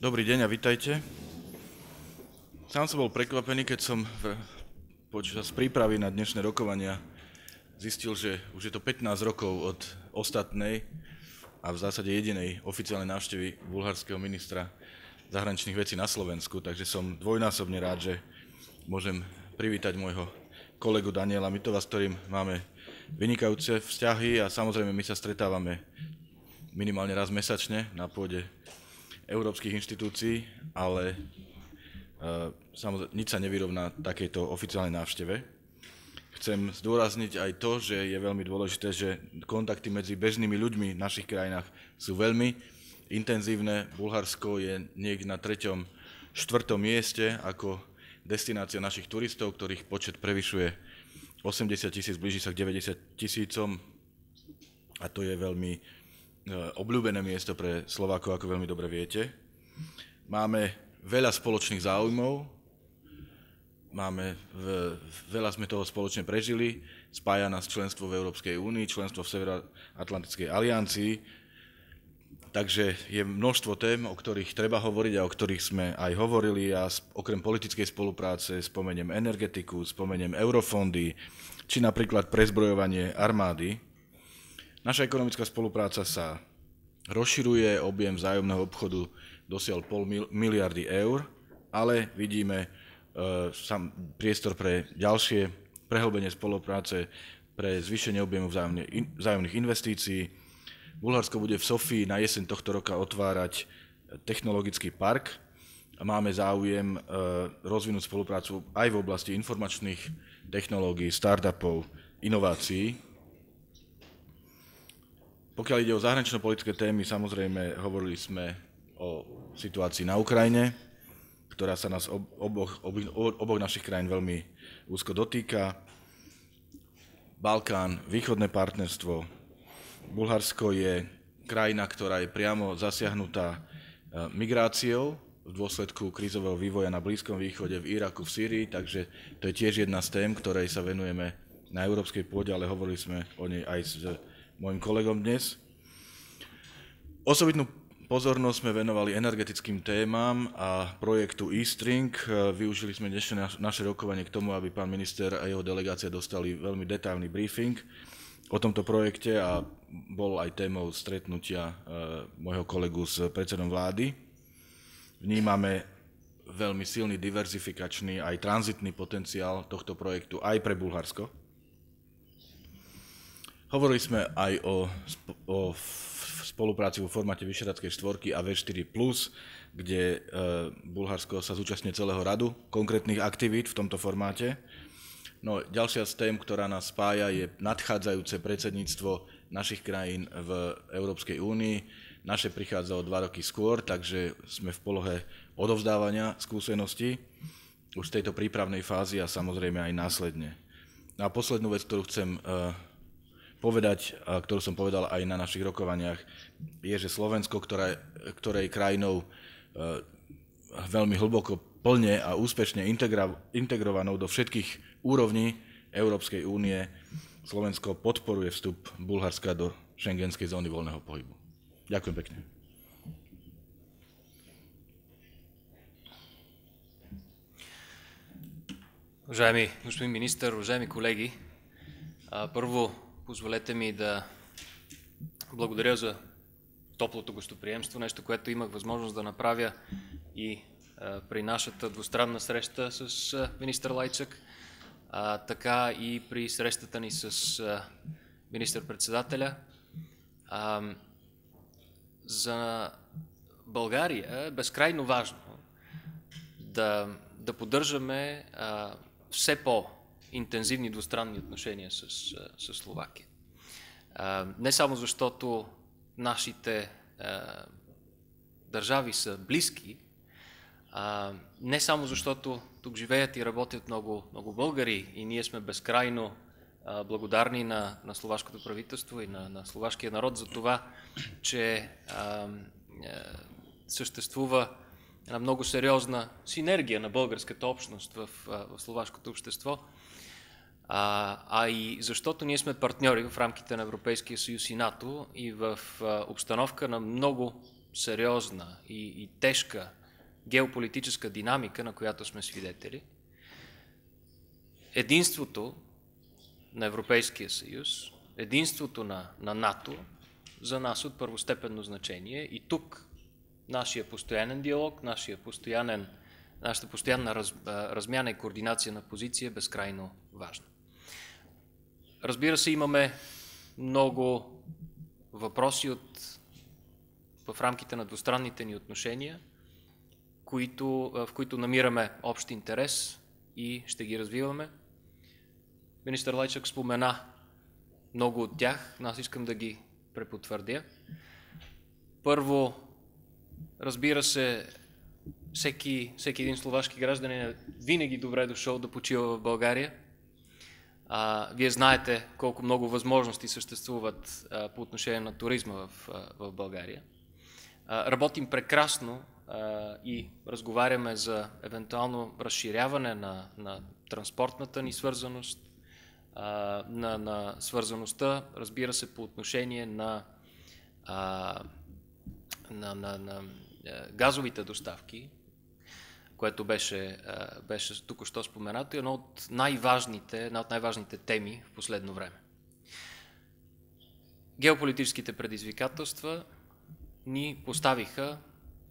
Dobrý deň a vitajte. Sám som bol prekvapený, keď som počas prípravy na dnešné rokovania zistil, že už je to 15 rokov od ostatnej a v zásade jedinej oficiálnej návštevy bulharského ministra zahraničných vecí na Slovensku, takže som dvojnásobne rád, že môžem privítať môjho kolegu Daniela Mitova, s ktorým máme vynikajúce vzťahy a samozrejme my sa stretávame minimálne raz mesačne na pôde európskych inštitúcií, ale samozrejme nič sa nevyrovná takejto oficiálnej návšteve. Chcem zdôrazniť aj to, že je veľmi dôležité, že kontakty medzi bežnými ľuďmi v našich krajinách sú veľmi intenzívne. Bulharsko je niekde na 3., 4. mieste ako destinácia našich turistov, ktorých počet prevyšuje 80 000, blíži sa k 90 000 a to je veľmi obľúbené miesto pre Slovákov, ako veľmi dobre viete. Máme veľa spoločných záujmov, veľa sme toho spoločne prežili, spája nás členstvo v Európskej únii, členstvo v Severoatlantickej aliancii, takže je množstvo tém, o ktorých treba hovoriť a o ktorých sme aj hovorili a okrem politickej spolupráce spomeniem energetiku, spomeniem eurofondy, či napríklad prezbrojovanie armády. Naša ekonomická spolupráca sa rozširuje, objem vzájomného obchodu dosiahol 0,5 miliardy eur, ale vidíme priestor pre ďalšie prehlbenie spolupráce, pre zvýšenie objemu vzájomných investícií. Bulharsko bude v Sofii na jeseň tohto roka otvárať technologický park a máme záujem rozvinúť spoluprácu aj v oblasti informačných technológií, startupov, inovácií. Pokiaľ ide o zahranično-politické témy, samozrejme hovorili sme o situácii na Ukrajine, ktorá sa nás oboch našich krajín veľmi úzko dotýka. Balkán, východné partnerstvo. Bulharsko je krajina, ktorá je priamo zasiahnutá migráciou v dôsledku krízového vývoja na Blízkom východe, v Iraku, v Sýrii, takže to je tiež jedna z tém, ktorej sa venujeme na európskej pôde, ale hovorili sme o nej aj s môjim kolegom dnes. Osobitnú pozornosť sme venovali energetickým témam a projektu eString. Využili sme dnešné naše rokovanie k tomu, aby pán minister a jeho delegácia dostali veľmi detailný briefing o tomto projekte a bol aj témou stretnutia môjho kolegu s predsedom vlády. Vnímame veľmi silný diverzifikačný aj tranzitný potenciál tohto projektu aj pre Bulharsko. Hovorili sme aj o spolupráci vo formáte Vyšehradskej štvorky a V4+, kde Bulharsko sa zúčastňuje celého radu konkrétnych aktivít v tomto formáte. No, ďalšia z tém, ktorá nás spája, je nadchádzajúce predsedníctvo našich krajín v Európskej únii. Naše prichádza o 2 roky skôr, takže sme v polohe odovzdávania skúseností už v tejto prípravnej fázi a samozrejme aj následne. No a poslednú vec, ktorú chcem povedať, ktorú som povedal aj na našich rokovaniach, je, že Slovensko, ktorej krajinou veľmi hlboko, plne a úspešne integrovanou do všetkých úrovní Európskej únie, Slovensko podporuje vstup Bulharska do šengenskej zóny voľného pohybu. Ďakujem pekne. Уважаеми господин министър, уважаеми колеги, първо позволете ми да благодаря за топлото гостоприемство, нещо, което имах възможност да направя и при нашата двустранна среща с министър Лайчак, така и при срещата ни с министър-председателя. За България е безкрайно важно да поддържаме все по-интензивни двустранни отношения с Словакия. Не само защото нашите държави са близки, не само защото тук живеят и работят много, много българи и ние сме безкрайно благодарни на словашкото правителство и на словашкия народ за това, че съществува една много сериозна синергия на българската общност в словашкото общество, а и защото ние сме партньори в рамките на Европейския съюз и НАТО и в обстановка на много сериозна и тежка геополитическа динамика, на която сме свидетели, единството на Европейския съюз, единството на НАТО за нас от първостепенно значение и тук нашия постоянен диалог, нашата постоянна размяна и координация на позиция е безкрайно важна. Разбира се, имаме много въпроси в рамките на двустранните ни отношения, в които намираме общ интерес и ще ги развиваме. Министър Лайчак спомена много от тях, но аз искам да ги препотвърдя. Първо, разбира се, всеки един словашки гражданин е винаги добре дошъл да почива в България. Вие знаете колко много възможности съществуват по отношение на туризма в България. Работим прекрасно и разговаряме за евентуално разширяване на транспортната ни свързаност, на свързаността, разбира се, по отношение на газовите доставки, което беше току-що споменато, и една от най-важните теми в последно време. Геополитическите предизвикателства ни поставиха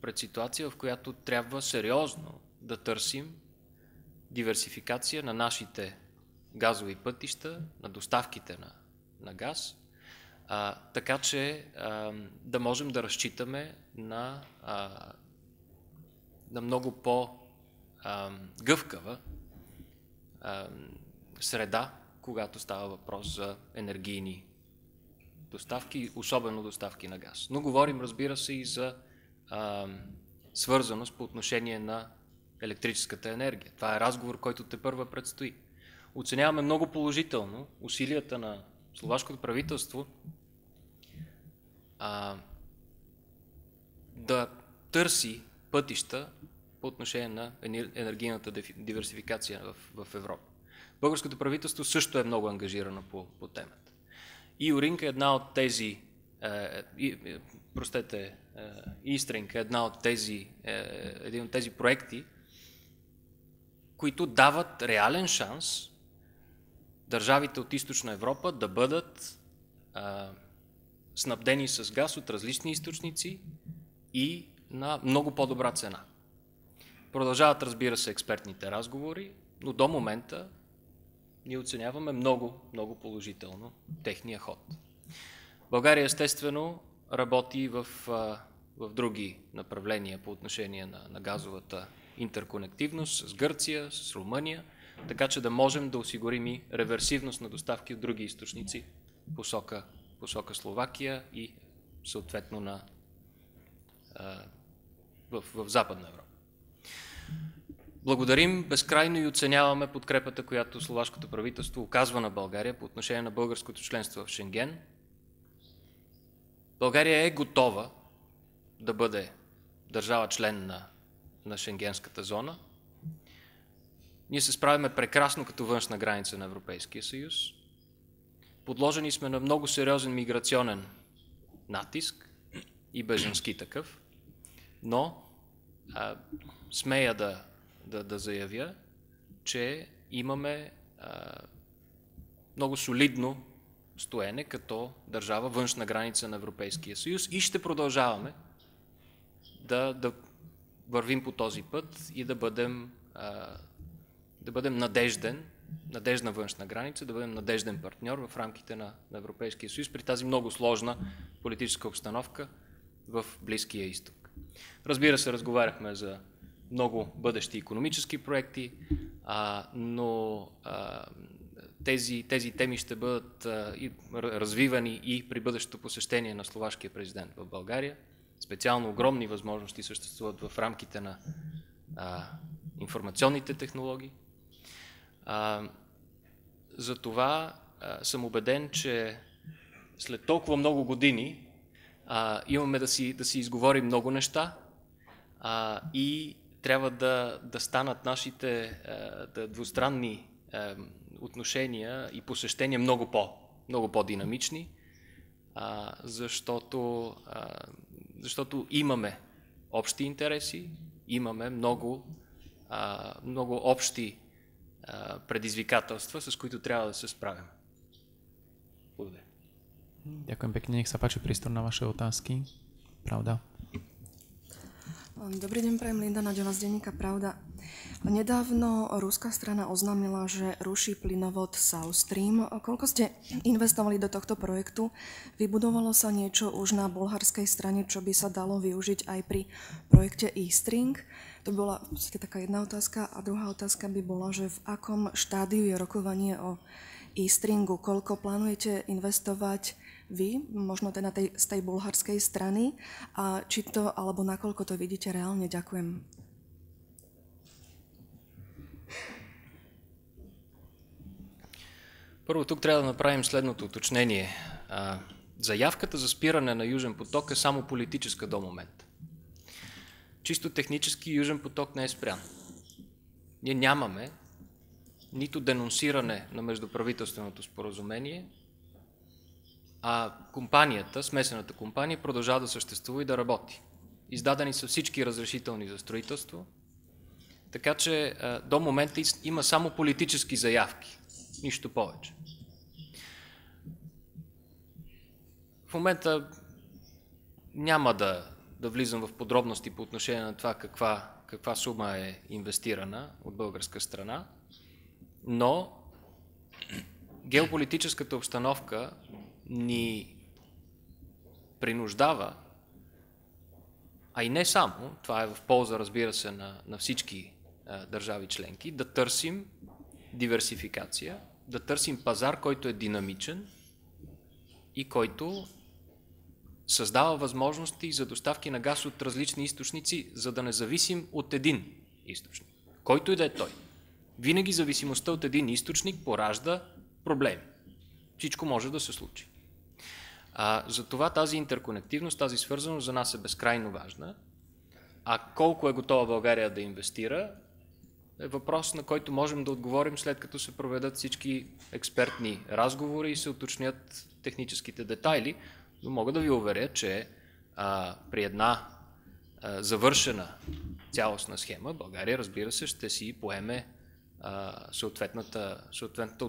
пред ситуация, в която трябва сериозно да търсим диверсификация на нашите газови пътища, на доставките на газ, така че да можем да разчитаме на много по-гъвкава среда, когато става въпрос за енергийни доставки, особено доставки на газ. Но говорим, разбира се, и за свързаност по отношение на електрическата енергия. Това е разговор, който тепърва предстои. Оценяваме много положително усилията на словашкото правителство да търси пътища по отношение на енергийната диверсификация в Европа. Българското правителство също е много ангажирано по темата. И Оринка е една от тези, Истринг е един от тези проекти, които дават реален шанс държавите от Източна Европа да бъдат снабдени с газ от различни източници и на много по-добра цена. Продължават, разбира се, експертните разговори, но до момента ние оценяваме много положително техния ход. България естествено работи в други направления по отношение на газовата интерконективност с Гърция, с Румъния, така че да можем да осигурим и реверсивност на доставки от други източници посока Словакия и съответно в Западна Европа. Благодарим безкрайно и оценяваме подкрепата, която словашкото правителство оказва на България по отношение на българското членство в Шенген. България е готова да бъде държава член на Шенгенската зона. Ние се справяме прекрасно като външна граница на Европейския съюз. Подложени сме на много сериозен миграционен натиск и бежански такъв, но смея да заявя, че имаме много солидно стоене като държава външна граница на Европейския съюз и ще продължаваме да вървим по този път и да бъдем надеждна външна граница, да бъдем надежден партньор в рамките на Европейския съюз при тази много сложна политическа обстановка в Близкия изток. Разбира се, разговаряхме за много бъдещи икономически проекти, но тези теми ще бъдат развивани и при бъдещото посещение на словашкия президент в България. Специално огромни възможности съществуват в рамките на информационните технологии. Затова съм убеден, че след толкова много години имаме да си изговорим много неща и трябва да станат нашите двустранни отношения и посещения много по-динамични, защото защото имаме общи интереси, имаме много общи предизвикателства, с които трябва да се справим. Благодаря. Ďakujem pekne, nech sa páči priestor na vaše otázky. Pravda. Dobrý deň, prajem Linda Naďová z denníka Pravda. Nedávno ruská strana oznámila, že ruší plynovod South Stream. Koľko ste investovali do tohto projektu? Vybudovalo sa niečo už na bulharskej strane, čo by sa dalo využiť aj pri projekte Eastring? To bola v podstate taká jedna otázka. A druhá otázka by bola, že v akom štádiu je rokovanie o Eastringu? Koľko plánujete investovať vy, možno teda z tej bulharskej strany, a či to, alebo nakoľko to vidíte reálne? Ďakujem. Първо, тук трябва да направим следното уточнение. Заявката за спиране на Южен поток е само политическа до момента. Чисто технически Южен поток не е спрян. Ние нямаме нито денонсиране на междуправителственото споразумение, а компанията, смесената компания, продължава да съществува и да работи. Издадени са всички разрешителни за строителство, така че до момента има само политически заявки, нищо повече. В момента няма да влизам в подробности по отношение на това каква сума е инвестирана от българска страна, но геополитическата обстановка ни принуждава, а и не само, това е в полза, разбира се, на всички държави членки, да търсим диверсификация, да търсим пазар, който е динамичен и който създава възможности за доставки на газ от различни източници, за да не зависим от един източник. Който и да е той. Винаги зависимостта от един източник поражда проблеми. Всичко може да се случи. Затова тази интерконективност, тази свързаност за нас е безкрайно важна. А колко е готова България да инвестира, е въпрос, на който можем да отговорим след като се проведат всички експертни разговори и се уточнят техническите детайли. Но мога да ви уверя, че при една завършена цялостна схема, България, разбира се, ще си поеме съответната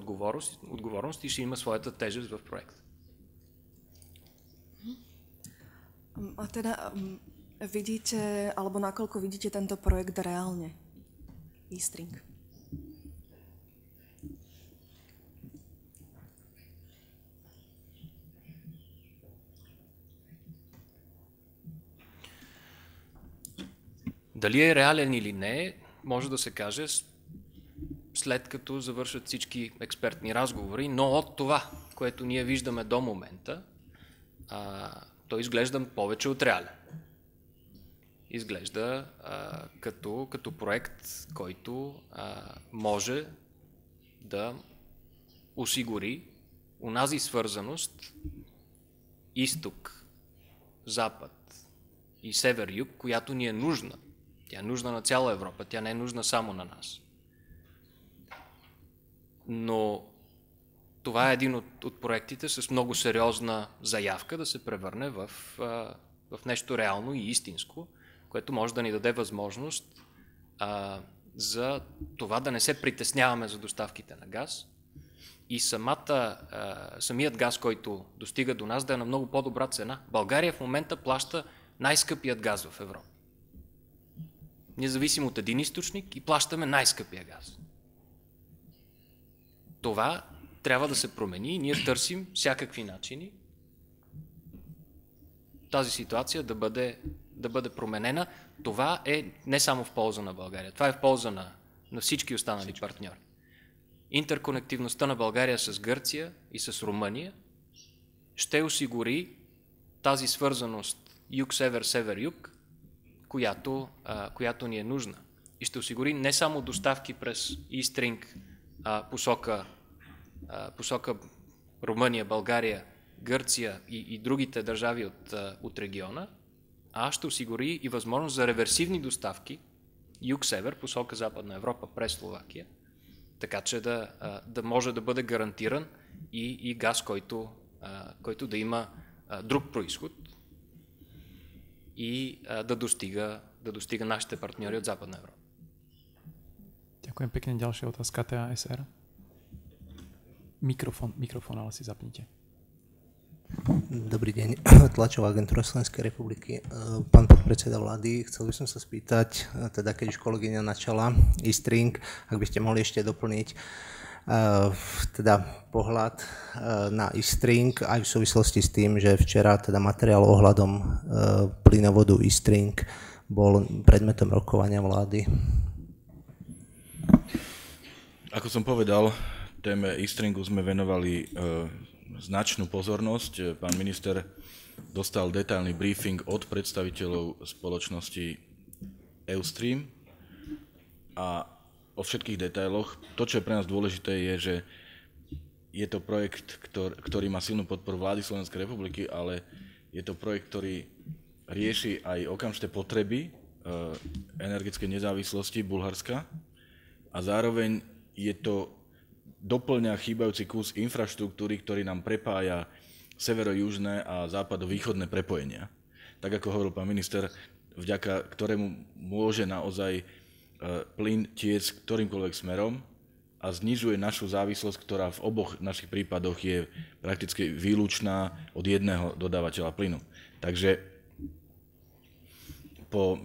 отговорност и ще има своята тежест в проекта. A teda vidíte, alebo nakoľko vidíte tento projekt reálne? Eastring. Дали е реален или не, може да се каже след като завършат всички експертни разговори, но от това, което ние виждаме до момента, то изглежда повече от реален. Изглежда като проект, който може да осигури онази свързаност изток, запад и север-юг, която ни е нужна. Тя е нужна на цяла Европа, тя не е нужна само на нас. Но това е един от проектите с много сериозна заявка да се превърне в нещо реално и истинско, което може да ни даде възможност за това да не се притесняваме за доставките на газ и самият газ, който достига до нас, да е на много по-добра цена. България в момента плаща най-скъпият газ в Европа. Ние зависим от един източник и плащаме най-скъпия газ. Това трябва да се промени и ние търсим всякакви начини тази ситуация да бъде променена. Това е не само в полза на България, това е в полза на всички останали партньори. Интерконективността на България с Гърция и с Румъния ще осигури тази свързаност юг-север, север-юг, която ни е нужна. И ще осигури не само доставки през Истринг посока Румъния, България, Гърция и другите държави от региона, а ще осигури и възможност за реверсивни доставки юг-север, посока Западна Европа през Словакия, така че да може да бъде гарантиран и газ, който да има друг произход. и да достига нашите партньори от Западна Европа. Ďakujem pekne. Ďalšia otázka TASR. Mikrofón, ale si zapnite. Dobrý deň, tlačová agentúra Slovenskej republiky. Pán podpredseda vlády, chcel by som sa spýtať, teda keď už kolegyňa načala e-string, ak by ste mohli ešte doplniť teda pohľad na e-string aj v súvislosti s tým, že včera teda materiál ohľadom plynovodu e-string bol predmetom rokovania vlády. Ako som povedal, téme e-stringu sme venovali značnú pozornosť. Pán minister dostal detailný briefing od predstaviteľov spoločnosti Eustream a o všetkých detailoch. To, čo je pre nás dôležité, je, že je to projekt, ktorý má silnú podporu vlády Slovenskej republiky, ale je to projekt, ktorý rieši aj okamžité potreby energetickej nezávislosti Bulharska a zároveň je to doplňa chýbajúci kus infraštruktúry, ktorý nám prepája severo-južné a západo-východné prepojenia. Tak ako hovoril pán minister, vďaka ktorému môže naozaj plyn tiec ktorýmkoľvek smerom a znižuje našu závislosť, ktorá v oboch našich prípadoch je prakticky výlučná od jedného dodávateľa plynu. Takže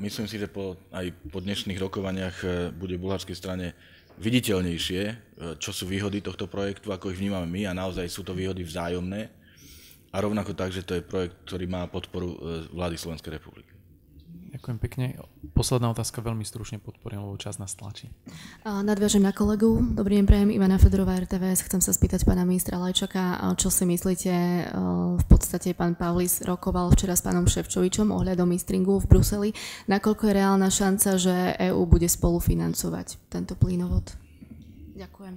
myslím si, že aj po dnešných rokovaniach bude v bulharskej strane viditeľnejšie, čo sú výhody tohto projektu, ako ich vnímame my a naozaj sú to výhody vzájomné a rovnako tak, že to je projekt, ktorý má podporu vlády Slovenskej republiky. Ďakujem pekne. Posledná otázka, veľmi stručne podporím, lebo čas nás tlačí. Nadviažem na kolegu. Dobrý deň, prajem, Ivana Fedorová, RTVS. Chcem sa spýtať pána ministra Lajčaka, čo si myslíte, v podstate pán Pavlis rokoval včera s pánom Šefčovičom ohľadom e-stringu v Bruseli. Nakoľko je reálna šanca, že EÚ bude spolufinancovať tento plynovod? Ďakujem.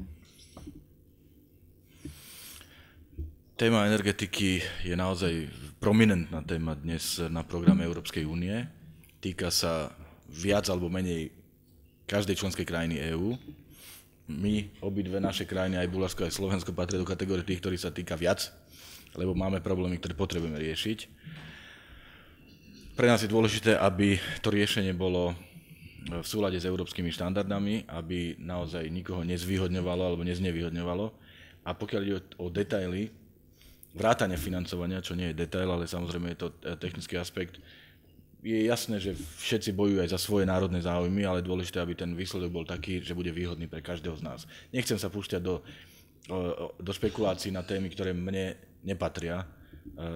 Téma energetiky je naozaj prominentná téma dnes na programe Európskej únie. Týka sa viac alebo menej každej členskej krajiny EÚ. My, obidve naše krajiny, aj Bulharsko, aj Slovensko, patria do kategórie tých, ktorí sa týka viac, lebo máme problémy, ktoré potrebujeme riešiť. Pre nás je dôležité, aby to riešenie bolo v súlade s európskymi štandardami, aby naozaj nikoho nezvýhodňovalo alebo neznevýhodňovalo. A pokiaľ ide o detaily, vrátane financovania, čo nie je detail, ale samozrejme je to technický aspekt, je jasné, že všetci bojujú aj za svoje národné záujmy, ale je dôležité, aby ten výsledok bol taký, že bude výhodný pre každého z nás. Nechcem sa púšťať do špekulácií na témy, ktoré mne nepatria,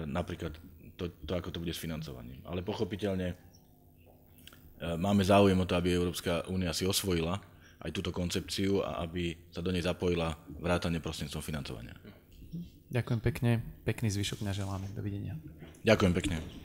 napríklad to, ako to bude s financovaním. Ale pochopiteľne máme záujem o to, aby Európska únia si osvojila aj túto koncepciu a aby sa do nej zapojila vrátane prostredníctvom financovania. Ďakujem pekne. Pekný zvyšok dňa želáme. Dovidenia. Ďakujem pekne.